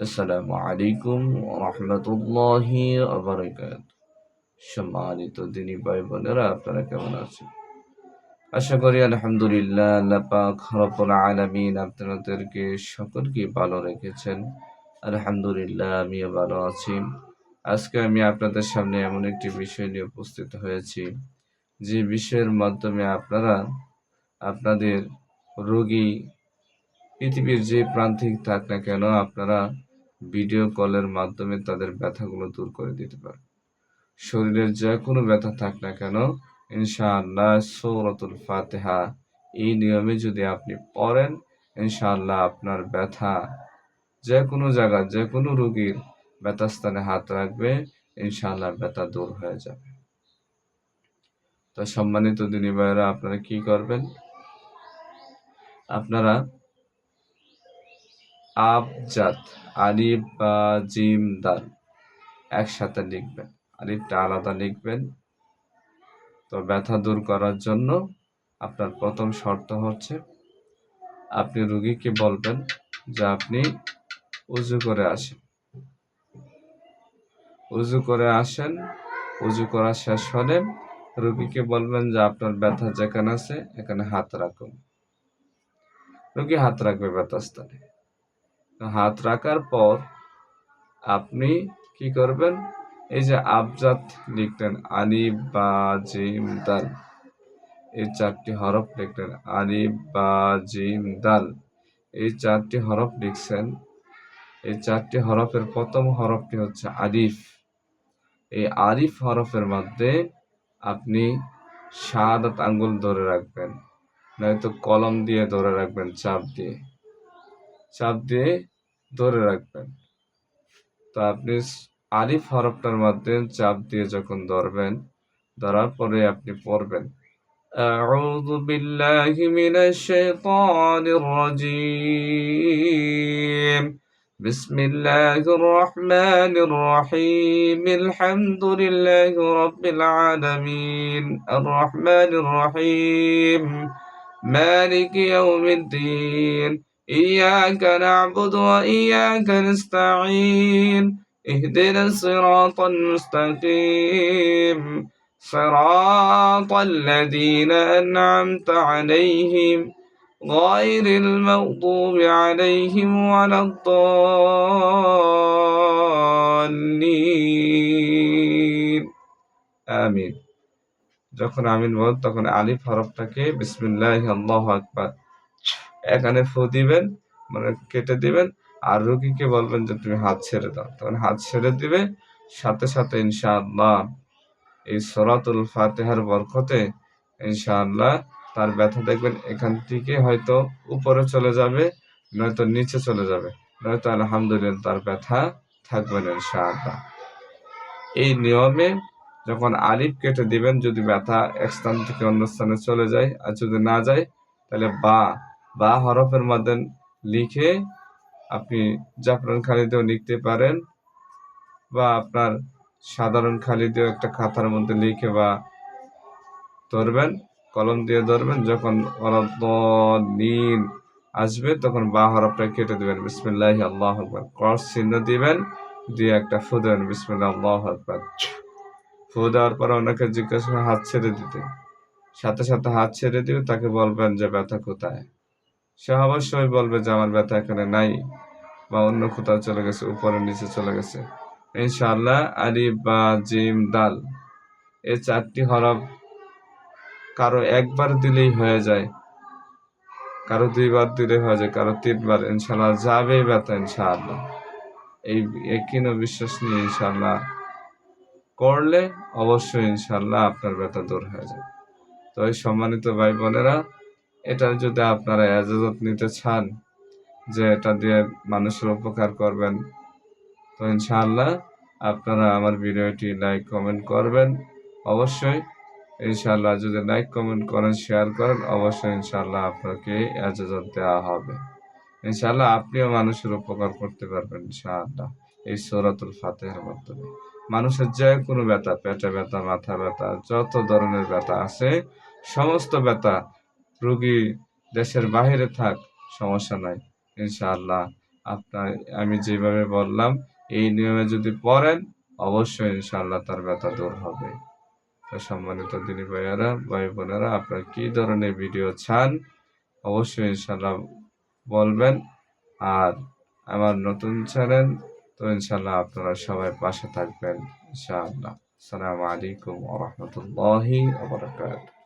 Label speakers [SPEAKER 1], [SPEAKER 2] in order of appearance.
[SPEAKER 1] আসসালামু আলাইকুম রহমতুল্লাহি বারাকাতুহু। সম্মানিত দিনী ভাই বোনেরা, আপনারা কেমন আছেন? আশা করি আলহামদুলিল্লাহ, আল্লাহ পাক রব্বুল আলামিন আপনাদেরকে সকলকে ভালো রেখেছেন। আলহামদুলিল্লাহ, আমিও ভালো আছি। আজকে আমি আপনাদের সামনে এমন একটি বিষয় নিয়ে উপস্থিত হয়েছি, যে বিষয়ের মাধ্যমে আপনারা আপনাদের রোগী পৃথিবীর যে প্রান্তিক থাক না কেন, আপনারা ভিডিও কলের মাধ্যমে তাদের ব্যথাগুলো দূর করে দিতে পারেন। শরীরের যে কোনো ব্যথা থাক না কেন, ইনশাআল্লাহ সূরাতুল ফাতিহা এই নিয়মে যদি আপনি পড়েন, ইনশাআল্লাহ আপনার ব্যথা যে কোনো জায়গা, যে কোনো রোগীর ব্যথাস্থানে হাত রাখবে, ইনশাআল্লাহ ব্যথা দূর হয়ে যাবে। তো সম্মানিত দিনী ভাইয়েরা, আপনারা কি করবেন? আপনারা আবজাদ, আলিফ বা জিম দাল একসাথে লিখবেন, আলিফটা আলাদা লিখবেন। তো ব্যথা দূর করার জন্য আপনার প্রথম শর্ত হচ্ছে, আপনি রোগীকে বলবেন যে আপনি উজু করে আসেন। উজু করে আসেন, উজু করা শেষ হলে রোগীকে বলবেন যে আপনার ব্যথা যেখানে আছে এখানে হাত রাখুন। রোগী হাত রাখবে ব্যথাস্থানে। হাত রাখার পর আপনি কি করবেন? এই যে আবজাদ লিখলেন, আলিফ বা জিম দাল, এই চারটি হরফ লিখলেন, আলিফ বা জিম দাল, এই চারটি হরফ লিখছেন। এই চারটি হরফের প্রথম হরফটি হচ্ছে আলিফ। এই আলিফ হরফের মধ্যে আপনি শাহাদাত আঙ্গুল ধরে রাখবেন, নয়তো কলম দিয়ে ধরে রাখবেন, চাপ দিয়ে ধরে রাখবেন। তো আপনি আলিফ হরফটার মধ্যে চাপ দিয়ে যখন ধরবেন, ধরার পরে আপনি পড়বেন, আউযু বিল্লাহি মিনাশ শাইতানির রাজীম, বিসমিল্লাহির রহমানির রহিম, আলহামদুলিল্লাহি রাব্বিল আলামিন, আর রহমানির রহিম, মালিকি ইয়াউমিদ্দিন, إياك نعبد وإياك نستعين اهدنا الصراط المستقيم صراط الذين أنعمت عليهم غير المغضوب عليهم ولا الضالين آمين। যখন আমিন বল, তখন আলিফ হরফটাকে বিসমিল্লাহ আল্লাহু আকবার এখানে ফু দিবেন, মানে কেটে দিবেন। আর রোগীকে বলবেন যে তুমি হাত ছেড়ে দাও, তখন হাত ছেড়ে দিবে। সাথে সাথে ইনশাআল্লাহ এই সূরাতুল ফাতিহার বরকতে ইনশাআল্লাহ তার ব্যথা দেখবেন এখান থেকে হয়তো উপরে চলে যাবে, নয়তো নিচে চলে যাবে, নয়তো আলহামদুলিল্লাহ তার ব্যথা থাকবে না ইনশাআল্লাহ। এই নিয়মে যখন আলিফ কেটে দিবেন, যদি ব্যথা এক স্থান থেকে অন্য স্থানে চলে যায়, আর যদি না যায় তাহলে বা হরফের মধ্যে লিখে আপনি জাফরান খালি দিয়েও লিখতে পারেন, বা আপনার সাধারণ খালি দিয়েও একটা খাতার মধ্যে লিখে বা ধরবেন, কলম দিয়ে ধরবেন। যখন ওয়ালাদ-দাল্লিন আসবে তখন বা হরফটা কেটে দিবেন, বিসমিল্লাহি আল্লাহু আকবার, ক্রস চিহ্ন দিবেন, দিয়ে একটা ফু দেবেন, বিসমিল্লাহ আল্লাহু আকবার। ফু দেওয়ার পর ওনাকে জিজ্ঞাসা করে হাত ছেড়ে দিতে, সাথে সাথে হাত ছেড়ে দিবে। তাকে বলবেন যে ব্যথা কোথায়। সে অবশ্যই বলবে যে আমার ব্যথা এখানে নাই, বা অন্য কোথাও চলে গেছে, উপরে নিচে চলে গেছে। ইনশাআল্লাহ আলিফ বা জিম দাল এই চারটি হরফ কারো একবার দিলেই হয়ে যায়, কারো দুইবার দিলে হয়ে যায়, কারো তিনবার। ইনশাআল্লাহ যাবে ব্যথা ইনশাআল্লাহ। এই একই বিশ্বাস নিয়ে ইনশাআল্লাহ করলে অবশ্যই ইনশাআল্লাহ আপনার ব্যথা দূর হয়ে যাবে। তো এই সম্মানিত ভাই বোনেরা, এটা যদি আপনারা এজাজত নিতে চান যে এটা দিয়ে মানুষের উপকার করবেন, তো ইনশাআল্লাহ আপনারা আমার ভিডিওটি লাইক কমেন্ট করবেন অবশ্যই। ইনশাআল্লাহ যদি লাইক কমেন্ট করেন, শেয়ার করেন, অবশ্যই ইনশাআল্লাহ আপনাকে এজাজত দেওয়া হবে। ইনশাআল্লাহ আপনিও মানুষের উপকার করতে পারবেন ইনশাআল্লাহ এই সূরাতুল ফাতিহার মাধ্যমে। মানুষের যে কোনো ব্যথা, পেটে ব্যথা, মাথা ব্যথা, যত ধরনের ব্যথা আছে, সমস্ত ব্যথা, রোগী দেশের বাহিরে থাক সমস্যা নাই, ইনশাআল্লাহ আপনার আমি যেভাবে বললাম এই নিয়মে যদি পড়েন অবশ্যই ইনশাআল্লাহ তার ব্যথা দূর হবে। তো সম্মানিত দিনী ভাইয়েরা, ভাই বোনেরা, আপনারা কি ধরনের ভিডিও চান অবশ্যই ইনশাআল্লাহ বলবেন। আর আমার নতুন চ্যানেল, তো ইনশাআল্লাহ আপনারা সবাই পাশে থাকবেন ইনশাআল্লাহ। আসসালামু আলাইকুম ওয়া রাহমাতুল্লাহি ওয়া বারাকাতুহু।